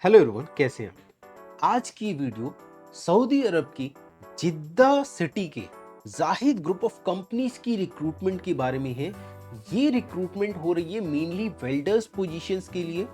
Hello everyone, कैसे हैं आप? आज की वीडियो सऊदी अरब की जिद्दा सिटी के जाहिद ग्रुप ऑफ कंपनीज की रिक्रूटमेंट के बारे में है। ये रिक्रूटमेंट हो रही है मेनली वेल्डर्स पोजीशंस के लिए।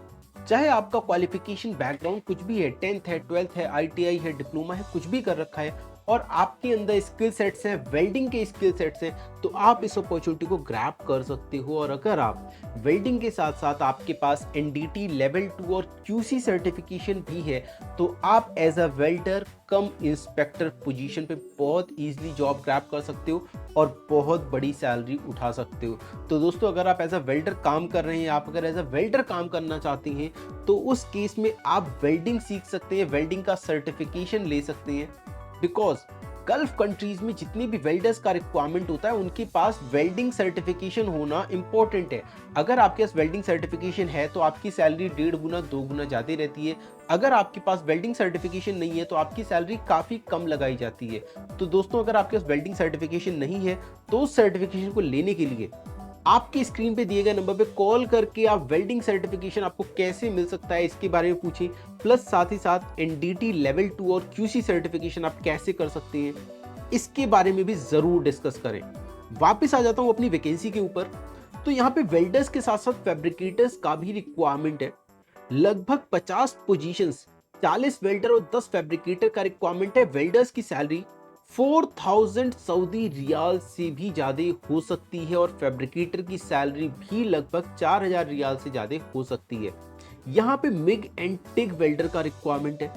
चाहे आपका क्वालिफिकेशन बैकग्राउंड कुछ भी है, 10th है, 12th है, आईटीआई है, डिप्लोमा है, कुछ भी कर रखा है और आपके अंदर स्किल सेट्स हैं, वेल्डिंग के स्किल सेट्स हैं, तो आप इस अपॉर्चुनिटी को ग्रैब कर सकते हो। और अगर आप वेल्डिंग के साथ साथ आपके पास एनडीटी लेवल 2 और क्यूसी सर्टिफिकेशन भी है, तो आप as a welder cum inspector position पे बहुत इजीली जॉब ग्रैब कर सकते हो और बहुत बड़ी सैलरी उठा सकते हो। तो दोस्तों, अगर आप एज अ वेल्डर काम कर रहे हैं, आप अगर एज अ वेल्डर काम करना चाहते हैं, तो उस केस में आप वेल्डिंग सीख सकते हैं, वेल्डिंग का सर्टिफिकेशन ले सकते हैं। बिकॉज गल्फ कंट्रीज में जितने भी वेल्डर्स का रिक्वायरमेंट होता है, उनके पास वेल्डिंग सर्टिफिकेशन होना इंपॉर्टेंट है। अगर आपके पास वेल्डिंग सर्टिफिकेशन है तो आपकी सैलरी 1.5 गुना 2 गुना ज़्यादा रहती है। अगर आपके पास वेल्डिंग सर्टिफिकेशन नहीं है तो आपकी सैलरी काफ़ी कम लगाई जाती है। तो दोस्तों, अगर आपके पास वेल्डिंग सर्टिफिकेशन नहीं है तो उस सर्टिफिकेशन को लेने के लिए आपकी स्क्रीन पे दिए गए नंबर पे कॉल करके आप वेल्डिंग सर्टिफिकेशन आपको कैसे मिल सकता है इसके बारे में पूछें। प्लस साथ ही साथ एनडीटी लेवल 2 और क्यूसी सर्टिफिकेशन आप कैसे कर सकते हैं, इसके बारे में भी जरूर डिस्कस करें। वापस आ जाता हूं अपनी वैकेंसी के ऊपर। तो यहाँ पे वेल्डर्स के साथ साथ फैब्रिकेटर्स का भी रिक्वायरमेंट है। लगभग 50 पोजीशंस, 40 वेल्डर और 10 फैब्रिकेटर का रिक्वायरमेंट है। वेल्डर्स की सैलरी 4000 सऊदी रियाल से भी ज्यादा हो सकती है और फैब्रिकेटर की सैलरी भी लगभग 4000 रियाल से ज्यादा हो सकती है। यहाँ पे मिग एंड टिग वेल्डर का रिक्वायरमेंट है।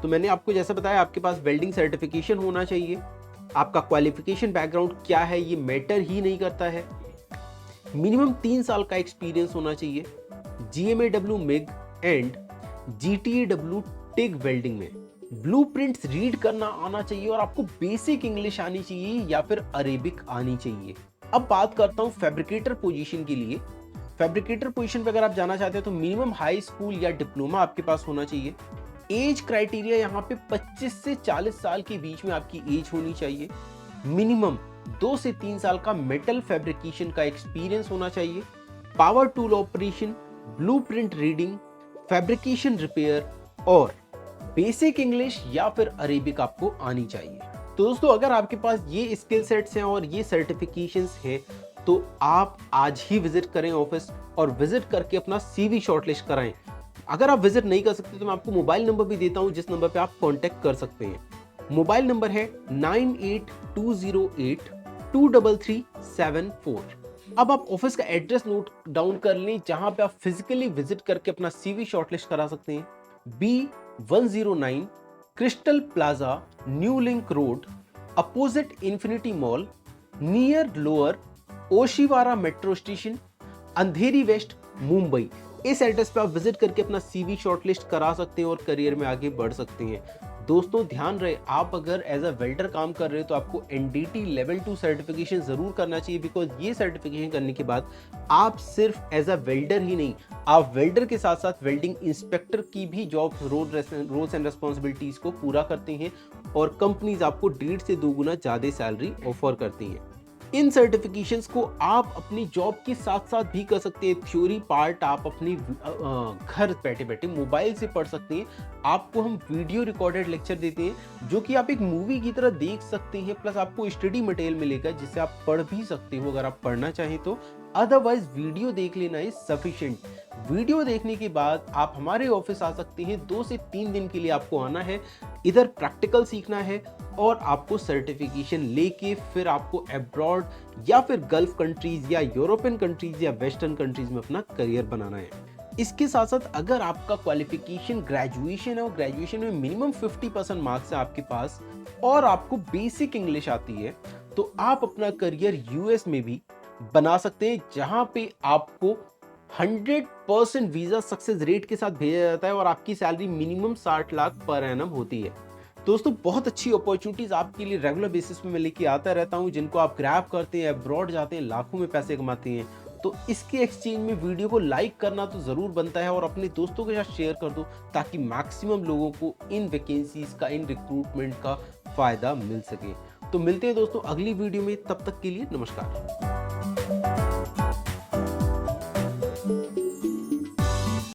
तो मैंने आपको जैसा बताया, आपके पास वेल्डिंग सर्टिफिकेशन होना चाहिए। आपका क्वालिफिकेशन बैकग्राउंड क्या है ये मैटर ही नहीं करता है। मिनिमम 3 साल का एक्सपीरियंस होना चाहिए GMAW MiG and GTAW TIG welding में। ब्लूप्रिंट्स रीड करना आना चाहिए और आपको बेसिक इंग्लिश आनी चाहिए या फिर अरेबिक आनी चाहिए। अब बात करता हूं फैब्रिकेटर पोजीशन के लिए। फैब्रिकेटर पोजीशन पे अगर आप जाना चाहते हैं तो मिनिमम हाई स्कूल या डिप्लोमा आपके पास होना चाहिए। एज क्राइटेरिया यहाँ पे 25 से 40 साल के बीच में आपकी एज होनी चाहिए। मिनिमम 2 से 3 साल का मेटल फैब्रिकेशन का एक्सपीरियंस होना चाहिए। Power tool operation, blueprint reading, fabrication repair और बेसिक इंग्लिश या फिर अरेबिक आपको आनी चाहिए। तो दोस्तों, अगर आपके पास ये स्किल सेट्स हैं और ये सर्टिफिकेशंस हैं, तो आप आज ही विजिट करें ऑफिस और विजिट करके अपना सीवी शॉर्टलिस्ट कराएं। अगर आप विजिट नहीं कर सकते तो मैं आपको मोबाइल नंबर भी देता हूं जिस नंबर पे आप कांटेक्ट कर सकते हैं। मोबाइल नंबर है 9820823374। अब आप ऑफिस का एड्रेस नोट डाउन कर लें जहां पे आप फिजिकली विजिट करके अपना सीवी शॉर्टलिस्ट करा सकते हैं। B109 Crystal Plaza, New Link Road, opposite Infinity Mall, near Lower Oshiwara metro station, Andheri West, Mumbai. इस एड्रेस पे आप विजिट करके अपना सीवी शॉर्टलिस्ट करा सकते हैं और करियर में आगे बढ़ सकते हैं। दोस्तों, ध्यान रहे, आप अगर एज अ वेल्डर काम कर रहे हो तो आपको एनडीटी लेवल 2 सर्टिफिकेशन जरूर करना चाहिए। बिकॉज ये सर्टिफिकेशन करने के बाद आप सिर्फ एज अ वेल्डर ही नहीं, आप वेल्डर के साथ साथ वेल्डिंग इंस्पेक्टर की भी जॉब रोल्स एंड रेस्पॉन्सिबिलिटीज को पूरा करते हैं और कंपनीज आपको 1.5 से 2 गुना ज्यादा सैलरी ऑफर करती हैं। इन सर्टिफिकेशंस को आप अपनी जॉब के साथ साथ भी कर सकते हैं। थ्योरी पार्ट आप अपनी घर बैठे बैठे मोबाइल से पढ़ सकते हैं। आपको हम वीडियो रिकॉर्डेड लेक्चर देते हैं जो कि आप एक मूवी की तरह देख सकते हैं। प्लस आपको स्टडी मटेरियल मिलेगा जिससे आप पढ़ भी सकते हो अगर आप पढ़ना चाहें तो। अदरवाइज वीडियो देख लेना इज सफिशिएंट। वीडियो देखने के बाद आप हमारे ऑफिस आ सकते हैं। 2 से 3 दिन के लिए आपको आना है, इधर प्रैक्टिकल सीखना है और आपको सर्टिफिकेशन लेके फिर आपको अब्रॉड या फिर गल्फ कंट्रीज या यूरोपियन कंट्रीज या वेस्टर्न कंट्रीज में अपना करियर बनाना है। इसके साथ साथ अगर आपका क्वालिफिकेशन ग्रेजुएशन है और ग्रेजुएशन में मिनिमम 50% मार्क्स है आपके पास और आपको बेसिक इंग्लिश आती है, तो आप अपना करियर यूएस में भी बना सकते हैं, जहां पे आपको 100% वीजा सक्सेस रेट के साथ भेजा जाता है और आपकी salary minimum 60 lakh per annum होती है। दोस्तों, बहुत अच्छी अपॉर्चुनिटीज आपके लिए रेगुलर बेसिस पे मैं लेके आता रहता हूं, जिनको आप ग्रैब करते हैं, अब्रॉड जाते हैं, लाखों में पैसे कमाते हैं। तो इसके एक्सचेंज में वीडियो को लाइक करना तो जरूर बनता है और अपने दोस्तों के साथ शेयर कर दो ताकि मैक्सिमम लोगों को इन वैकेंसीज का, इन रिक्रूटमेंट का फायदा मिल सके। तो मिलते हैं दोस्तों अगली वीडियो में, तब तक के लिए नमस्कार।